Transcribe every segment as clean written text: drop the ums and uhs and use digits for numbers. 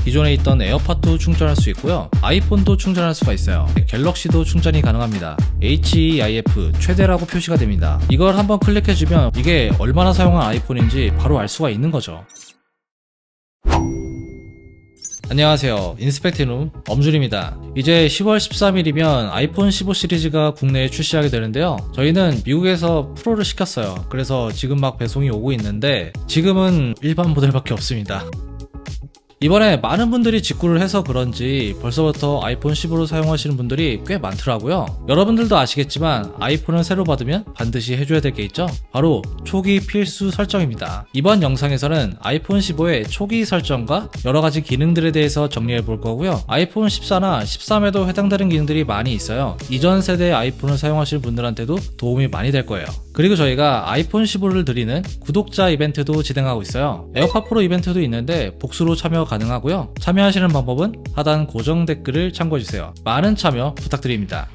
기존에 있던 에어팟도 충전할 수 있고요, 아이폰도 충전할 수가 있어요. 갤럭시도 충전이 가능합니다. HEIF 최대라고 표시가 됩니다. 이걸 한번 클릭해주면 이게 얼마나 사용한 아이폰인지 바로 알 수가 있는 거죠. 안녕하세요, 인스펙티룸 엄준입니다. 이제 10월 13일이면 아이폰 15 시리즈가 국내에 출시하게 되는데요, 저희는 미국에서 프로를 시켰어요. 그래서 지금 막 배송이 오고 있는데 지금은 일반 모델밖에 없습니다. 이번에 많은 분들이 직구를 해서 그런지 벌써부터 아이폰 15를 사용하시는 분들이 꽤 많더라고요. 여러분들도 아시겠지만 아이폰을 새로 받으면 반드시 해줘야 될 게 있죠? 바로 초기 필수 설정입니다. 이번 영상에서는 아이폰 15의 초기 설정과 여러가지 기능들에 대해서 정리해 볼 거고요, 아이폰 14나 13에도 해당되는 기능들이 많이 있어요. 이전 세대의 아이폰을 사용하시는 분들한테도 도움이 많이 될 거예요. 그리고 저희가 아이폰 15를 드리는 구독자 이벤트도 진행하고 있어요. 에어팟 프로 이벤트도 있는데 복수로 참여 가능하고요. 참여하시는 방법은 하단 고정 댓글을 참고해주세요. 많은 참여 부탁드립니다.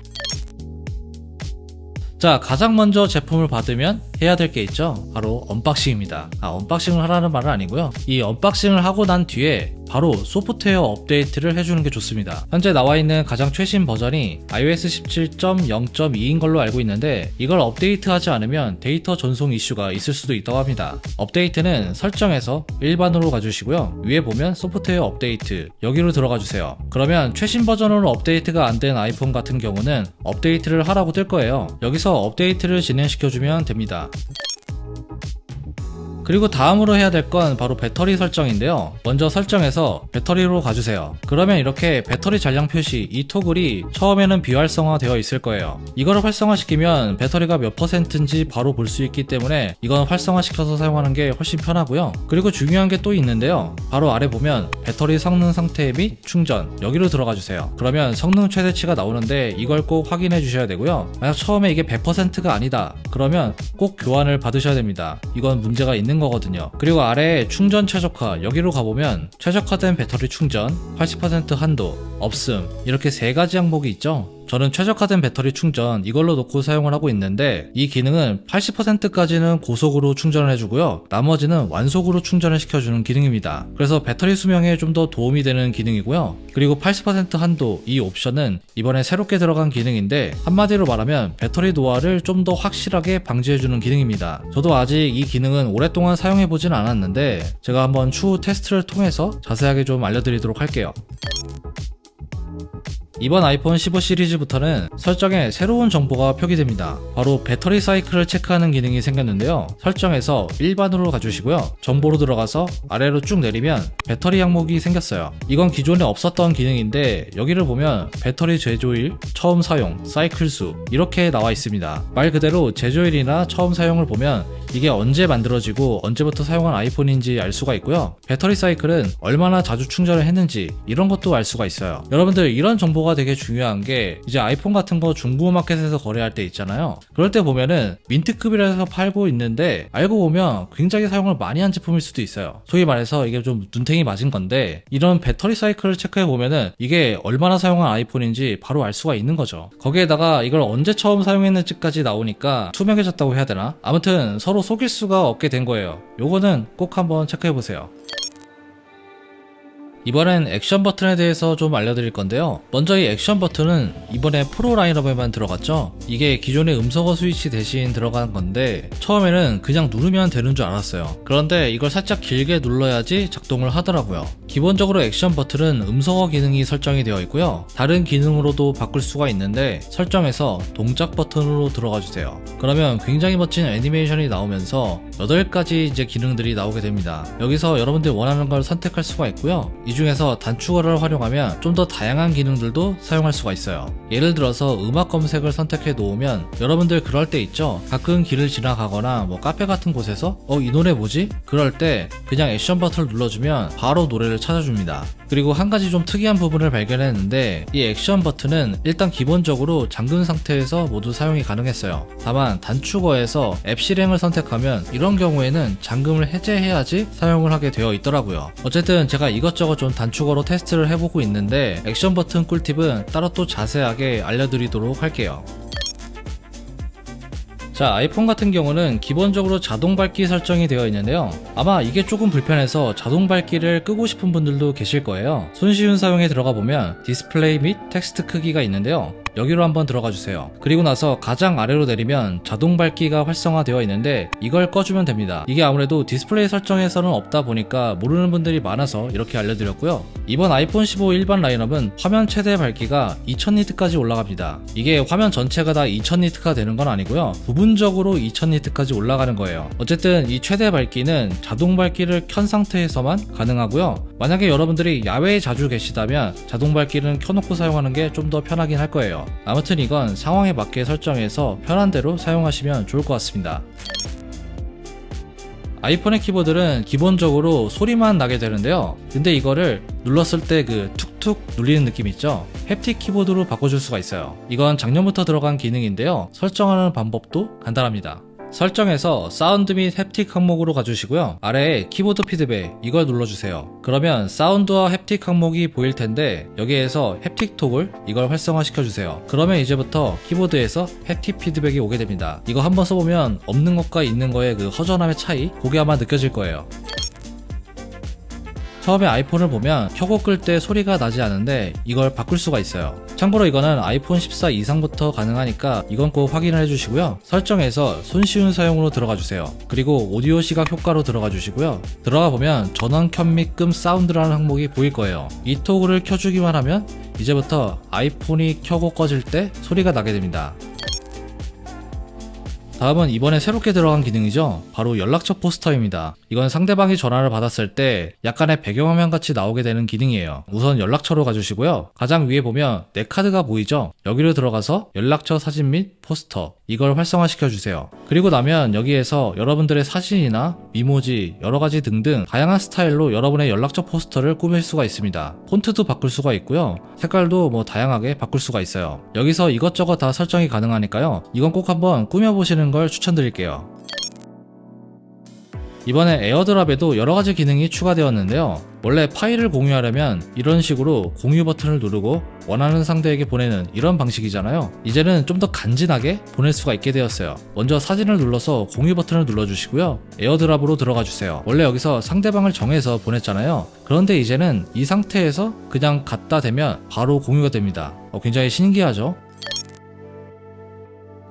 자, 가장 먼저 제품을 받으면 해야 될 게 있죠. 바로 언박싱입니다. 언박싱을 하라는 말은 아니고요, 이 언박싱을 하고 난 뒤에 바로 소프트웨어 업데이트를 해주는 게 좋습니다. 현재 나와있는 가장 최신 버전이 iOS 17.0.2인 걸로 알고 있는데, 이걸 업데이트하지 않으면 데이터 전송 이슈가 있을 수도 있다고 합니다. 업데이트는 설정에서 일반으로 가주시고요, 위에 보면 소프트웨어 업데이트, 여기로 들어가 주세요. 그러면 최신 버전으로 업데이트가 안 된 아이폰 같은 경우는 업데이트를 하라고 뜰 거예요. 여기서 업데이트를 진행시켜주면 됩니다. 그리고 다음으로 해야 될 건 바로 배터리 설정인데요, 먼저 설정에서 배터리로 가주세요. 그러면 이렇게 배터리 잔량 표시, 이 토글이 처음에는 비활성화 되어 있을 거예요. 이거를 활성화시키면 배터리가 몇 %인지 바로 볼 수 있기 때문에 이건 활성화시켜서 사용하는 게 훨씬 편하고요. 그리고 중요한 게 또 있는데요, 바로 아래 보면 배터리 성능 상태 및 충전, 여기로 들어가 주세요. 그러면 성능 최대치가 나오는데 이걸 꼭 확인해 주셔야 되고요, 만약 처음에 이게 100%가 아니다 그러면 꼭 교환을 받으셔야 됩니다. 이건 문제가 있는 거거든요. 그리고 아래에 충전 최적화, 여기로 가보면 최적화된 배터리 충전, 80% 한도, 없음, 이렇게 세 가지 항목이 있죠. 저는 최적화된 배터리 충전 이걸로 놓고 사용을 하고 있는데, 이 기능은 80%까지는 고속으로 충전을 해주고요, 나머지는 완속으로 충전을 시켜주는 기능입니다. 그래서 배터리 수명에 좀 더 도움이 되는 기능이고요. 그리고 80% 한도, 이 옵션은 이번에 새롭게 들어간 기능인데, 한마디로 말하면 배터리 노화를 좀 더 확실하게 방지해주는 기능입니다. 저도 아직 이 기능은 오랫동안 사용해보진 않았는데 제가 한번 추후 테스트를 통해서 자세하게 좀 알려드리도록 할게요. 이번 아이폰 15 시리즈부터는 설정에 새로운 정보가 표기됩니다. 바로 배터리 사이클을 체크하는 기능이 생겼는데요, 설정에서 일반으로 가주시고요, 정보로 들어가서 아래로 쭉 내리면 배터리 항목이 생겼어요. 이건 기존에 없었던 기능인데, 여기를 보면 배터리 제조일, 처음 사용, 사이클 수, 이렇게 나와 있습니다. 말 그대로 제조일이나 처음 사용을 보면 이게 언제 만들어지고 언제부터 사용한 아이폰인지 알 수가 있고요, 배터리 사이클은 얼마나 자주 충전을 했는지 이런 것도 알 수가 있어요. 여러분들, 이런 정보가 되게 중요한 게, 이제 아이폰 같은 거 중고마켓에서 거래할 때 있잖아요. 그럴 때 보면은 민트급이라서 팔고 있는데 알고 보면 굉장히 사용을 많이 한 제품일 수도 있어요. 소위 말해서 이게 좀 눈탱이 맞은 건데, 이런 배터리 사이클을 체크해 보면은 이게 얼마나 사용한 아이폰인지 바로 알 수가 있는 거죠. 거기에다가 이걸 언제 처음 사용했는지까지 나오니까 투명해졌다고 해야 되나? 아무튼 서로 속일 수가 없게 된 거예요. 요거는 꼭 한번 체크해 보세요. 이번엔 액션 버튼에 대해서 좀 알려드릴 건데요, 먼저 이 액션 버튼은 이번에 프로 라인업에만 들어갔죠. 이게 기존의 음성어 스위치 대신 들어간 건데, 처음에는 그냥 누르면 되는 줄 알았어요. 그런데 이걸 살짝 길게 눌러야지 작동을 하더라고요. 기본적으로 액션 버튼은 음성어 기능이 설정이 되어 있고요, 다른 기능으로도 바꿀 수가 있는데 설정에서 동작 버튼으로 들어가 주세요. 그러면 굉장히 멋진 애니메이션이 나오면서 8가지 이제 기능들이 나오게 됩니다. 여기서 여러분들이 원하는 걸 선택할 수가 있고요, 이 중에서 단축어를 활용하면 좀 더 다양한 기능들도 사용할 수가 있어요. 예를 들어서 음악 검색을 선택해 놓으면, 여러분들 그럴 때 있죠, 가끔 길을 지나가거나 뭐 카페 같은 곳에서 이 노래 뭐지? 그럴 때 그냥 액션 버튼을 눌러주면 바로 노래를 찾아줍니다. 그리고 한 가지 좀 특이한 부분을 발견했는데, 이 액션 버튼은 일단 기본적으로 잠근 상태에서 모두 사용이 가능했어요. 다만 단축어에서 앱 실행을 선택하면 이런 경우에는 잠금을 해제해야지 사용을 하게 되어 있더라고요. 어쨌든 제가 이것저것 좀 단축어로 테스트를 해보고 있는데, 액션 버튼 꿀팁은 따로 또 자세하게 알려드리도록 할게요. 자, 아이폰 같은 경우는 기본적으로 자동 밝기 설정이 되어 있는데요. 아마 이게 조금 불편해서 자동 밝기를 끄고 싶은 분들도 계실 거예요. 손쉬운 사용에 들어가 보면 디스플레이 및 텍스트 크기가 있는데요. 여기로 한번 들어가 주세요. 그리고 나서 가장 아래로 내리면 자동 밝기가 활성화되어 있는데 이걸 꺼주면 됩니다. 이게 아무래도 디스플레이 설정에서는 없다 보니까 모르는 분들이 많아서 이렇게 알려드렸고요. 이번 아이폰 15 일반 라인업은 화면 최대 밝기가 2000니트까지 올라갑니다. 이게 화면 전체가 다 2000니트가 되는 건 아니고요. 부분적으로 2000니트까지 올라가는 거예요. 어쨌든 이 최대 밝기는 자동 밝기를 켠 상태에서만 가능하고요. 만약에 여러분들이 야외에 자주 계시다면 자동 밝기는 켜놓고 사용하는 게 좀 더 편하긴 할 거예요. 아무튼 이건 상황에 맞게 설정해서 편한 대로 사용하시면 좋을 것 같습니다. 아이폰의 키보드는 기본적으로 소리만 나게 되는데요. 근데 이거를 눌렀을 때 그 툭툭 눌리는 느낌 있죠? 햅틱 키보드로 바꿔줄 수가 있어요. 이건 작년부터 들어간 기능인데요. 설정하는 방법도 간단합니다. 설정에서 사운드 및 햅틱 항목으로 가주시고요. 아래에 키보드 피드백 이걸 눌러주세요. 그러면 사운드와 햅틱 항목이 보일 텐데 여기에서 햅틱 톡을 이걸 활성화 시켜주세요. 그러면 이제부터 키보드에서 햅틱 피드백이 오게 됩니다. 이거 한번 써보면 없는 것과 있는 거의 그 허전함의 차이 그게 아마 느껴질 거예요. 처음에 아이폰을 보면 켜고 끌 때 소리가 나지 않은데 이걸 바꿀 수가 있어요. 참고로 이거는 아이폰 14 이상부터 가능하니까 이건 꼭 확인을 해주시고요. 설정에서 손쉬운 사용으로 들어가 주세요. 그리고 오디오 시각 효과로 들어가 주시고요. 들어가 보면 전원 켬 및 끔 사운드라는 항목이 보일 거예요. 이 토글을 켜주기만 하면 이제부터 아이폰이 켜고 꺼질 때 소리가 나게 됩니다. 다음은 이번에 새롭게 들어간 기능이죠. 바로 연락처 포스터입니다. 이건 상대방이 전화를 받았을 때 약간의 배경화면 같이 나오게 되는 기능이에요. 우선 연락처로 가주시고요. 가장 위에 보면 내 카드가 보이죠? 여기로 들어가서 연락처 사진 및 포스터 이걸 활성화 시켜주세요. 그리고 나면 여기에서 여러분들의 사진이나 이모지 여러가지 등등 다양한 스타일로 여러분의 연락처 포스터를 꾸밀 수가 있습니다. 폰트도 바꿀 수가 있고요. 색깔도 뭐 다양하게 바꿀 수가 있어요. 여기서 이것저것 다 설정이 가능하니까요. 이건 꼭 한번 꾸며보시는 걸 추천드릴게요. 이번에 에어드랍에도 여러가지 기능이 추가되었는데요. 원래 파일을 공유하려면 이런 식으로 공유 버튼을 누르고 원하는 상대에게 보내는 이런 방식이잖아요. 이제는 좀 더 간지나게 보낼 수가 있게 되었어요. 먼저 사진을 눌러서 공유 버튼을 눌러주시고요. 에어드랍으로 들어가 주세요. 원래 여기서 상대방을 정해서 보냈잖아요. 그런데 이제는 이 상태에서 그냥 갖다 대면 바로 공유가 됩니다. 굉장히 신기하죠?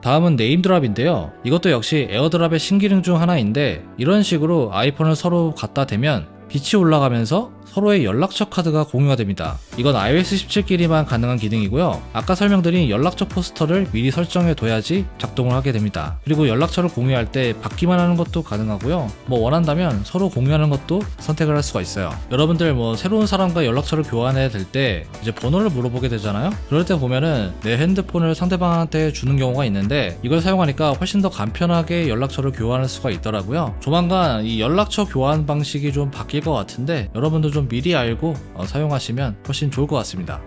다음은 네임드랍인데요. 이것도 역시 에어드랍의 신기능 중 하나인데 이런 식으로 아이폰을 서로 갖다 대면 빛이 올라가면서 서로의 연락처 카드가 공유가 됩니다. 이건 iOS 17끼리만 가능한 기능이고요. 아까 설명드린 연락처 포스터를 미리 설정해 둬야지 작동을 하게 됩니다. 그리고 연락처를 공유할 때 받기만 하는 것도 가능하고요. 원한다면 서로 공유하는 것도 선택을 할 수가 있어요. 여러분들 새로운 사람과 연락처를 교환해야 될 때 이제 번호를 물어보게 되잖아요. 그럴 때 보면은 내 핸드폰을 상대방한테 주는 경우가 있는데 이걸 사용하니까 훨씬 더 간편하게 연락처를 교환할 수가 있더라고요. 조만간 이 연락처 교환 방식이 좀 바뀔 것 같은데 여러분도 좀 미리 알고 사용하시면 훨씬 좋을 것 같습니다.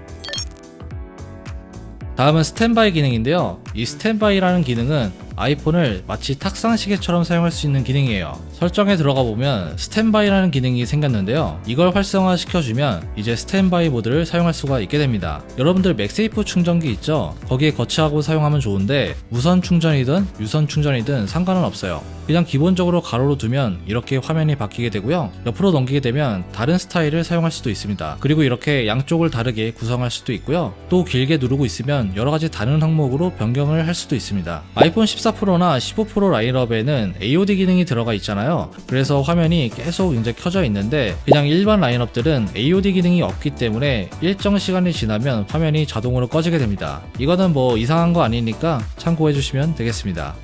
다음은 스탠바이 기능인데요. 이 스탠바이라는 기능은 아이폰을 마치 탁상 시계처럼 사용할 수 있는 기능이에요. 설정에 들어가 보면 스탠바이라는 기능이 생겼는데요. 이걸 활성화 시켜주면 이제 스탠바이 모드를 사용할 수가 있게 됩니다. 여러분들 맥세이프 충전기 있죠? 거기에 거치하고 사용하면 좋은데 무선 충전이든 유선 충전이든 상관은 없어요. 그냥 기본적으로 가로로 두면 이렇게 화면이 바뀌게 되고요. 옆으로 넘기게 되면 다른 스타일을 사용할 수도 있습니다. 그리고 이렇게 양쪽을 다르게 구성할 수도 있고요. 또 길게 누르고 있으면 여러가지 다른 항목으로 변경을 할 수도 있습니다. 아이폰 14 프로나 15 프로 라인업에는 AOD 기능이 들어가 있잖아요. 그래서 화면이 계속 이제 켜져 있는데 그냥 일반 라인업들은 AOD 기능이 없기 때문에 일정 시간이 지나면 화면이 자동으로 꺼지게 됩니다. 이거는 이상한 거 아니니까 참고해 주시면 되겠습니다.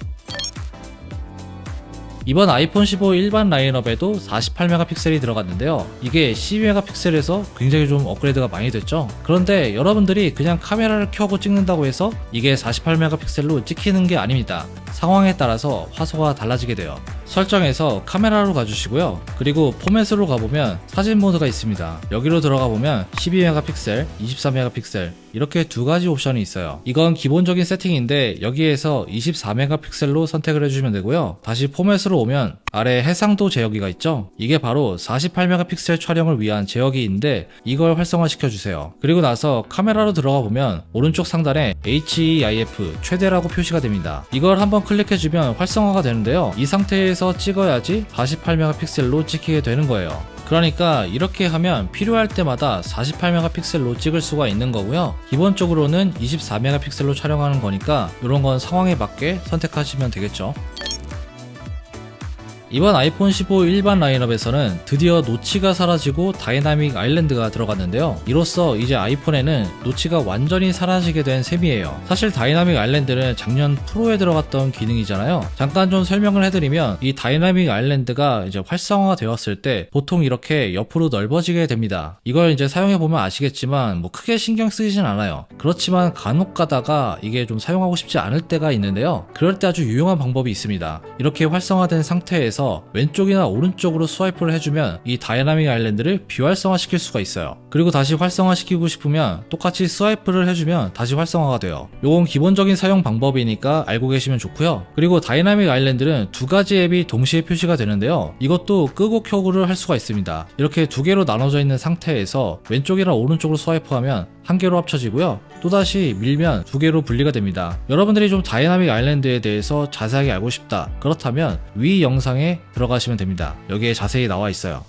이번 아이폰 15 일반 라인업에도 48메가픽셀이 들어갔는데요. 이게 12메가픽셀에서 굉장히 좀 업그레이드가 많이 됐죠. 그런데 여러분들이 그냥 카메라를 켜고 찍는다고 해서 이게 48메가픽셀로 찍히는 게 아닙니다. 상황에 따라서 화소가 달라지게 돼요. 설정에서 카메라로 가주시고요. 그리고 포맷으로 가보면 사진 모드가 있습니다. 여기로 들어가 보면 12메가픽셀, 24메가픽셀 이렇게 두 가지 옵션이 있어요. 이건 기본적인 세팅인데 여기에서 24메가픽셀로 선택을 해주시면 되고요. 다시 포맷으로 오면 아래 해상도 제어기가 있죠. 이게 바로 48메가픽셀 촬영을 위한 제어기인데 이걸 활성화시켜 주세요. 그리고 나서 카메라로 들어가 보면 오른쪽 상단에 HEIF 최대라고 표시가 됩니다. 이걸 한번 클릭해주면 활성화가 되는데요. 이 상태에서 찍어야지 48메가픽셀로 찍히게 되는 거예요. 그러니까 이렇게 하면 필요할 때마다 48메가픽셀로 찍을 수가 있는 거고요. 기본적으로는 24메가픽셀로 촬영하는 거니까 이런 건 상황에 맞게 선택하시면 되겠죠. 이번 아이폰 15 일반 라인업에서는 드디어 노치가 사라지고 다이나믹 아일랜드가 들어갔는데요. 이로써 이제 아이폰에는 노치가 완전히 사라지게 된 셈이에요. 사실 다이나믹 아일랜드는 작년 프로에 들어갔던 기능이잖아요. 잠깐 좀 설명을 해드리면 이 다이나믹 아일랜드가 이제 활성화가 되었을 때 보통 이렇게 옆으로 넓어지게 됩니다. 이걸 이제 사용해보면 아시겠지만 뭐 크게 신경 쓰이진 않아요. 그렇지만 간혹 가다가 이게 좀 사용하고 싶지 않을 때가 있는데요. 그럴 때 아주 유용한 방법이 있습니다. 이렇게 활성화된 상태에서 왼쪽이나 오른쪽으로 스와이프를 해주면 이 다이나믹 아일랜드를 비활성화 시킬 수가 있어요. 그리고 다시 활성화 시키고 싶으면 똑같이 스와이프를 해주면 다시 활성화가 돼요. 요건 기본적인 사용 방법이니까 알고 계시면 좋고요. 그리고 다이나믹 아일랜드는 두 가지 앱이 동시에 표시가 되는데요. 이것도 끄고 켜고를 할 수가 있습니다. 이렇게 두 개로 나눠져 있는 상태에서 왼쪽이나 오른쪽으로 스와이프하면 한 개로 합쳐지고요. 또다시 밀면 두 개로 분리가 됩니다. 여러분들이 좀 다이나믹 아일랜드에 대해서 자세하게 알고 싶다. 그렇다면 위 영상에 들어가시면 됩니다. 여기에 자세히 나와 있어요.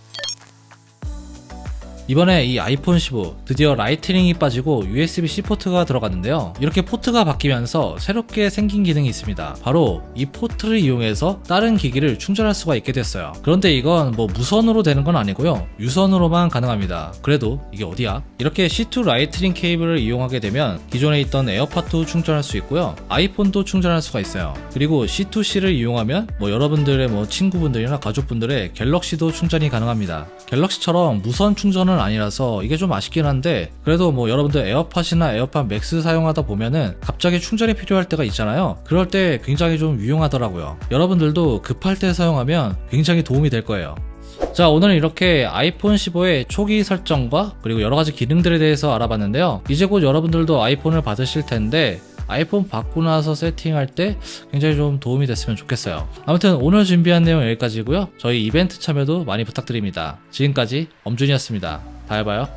이번에 이 아이폰 15 드디어 라이트닝이 빠지고 USB-C 포트가 들어갔는데요. 이렇게 포트가 바뀌면서 새롭게 생긴 기능이 있습니다. 바로 이 포트를 이용해서 다른 기기를 충전할 수가 있게 됐어요. 그런데 이건 뭐 무선으로 되는 건 아니고요. 유선으로만 가능합니다. 그래도 이게 어디야? 이렇게 C2 라이트닝 케이블을 이용하게 되면 기존에 있던 에어팟도 충전할 수 있고요. 아이폰도 충전할 수가 있어요. 그리고 C2C를 이용하면 뭐 여러분들의 뭐 친구분들이나 가족분들의 갤럭시도 충전이 가능합니다. 갤럭시처럼 무선 충전은 아니라서 이게 좀 아쉽긴 한데 그래도 뭐 여러분들 에어팟이나 에어팟 맥스 사용하다 보면은 갑자기 충전이 필요할 때가 있잖아요. 그럴 때 굉장히 좀 유용하더라고요. 여러분들도 급할 때 사용하면 굉장히 도움이 될 거예요. 자, 오늘은 이렇게 아이폰 15의 초기 설정과 그리고 여러가지 기능들에 대해서 알아봤는데요. 이제 곧 여러분들도 아이폰을 받으실 텐데 아이폰 받고 나서 세팅할 때 굉장히 좀 도움이 됐으면 좋겠어요. 아무튼 오늘 준비한 내용 여기까지고요. 저희 이벤트 참여도 많이 부탁드립니다. 지금까지 엄준이었습니다. 다음에 봐요.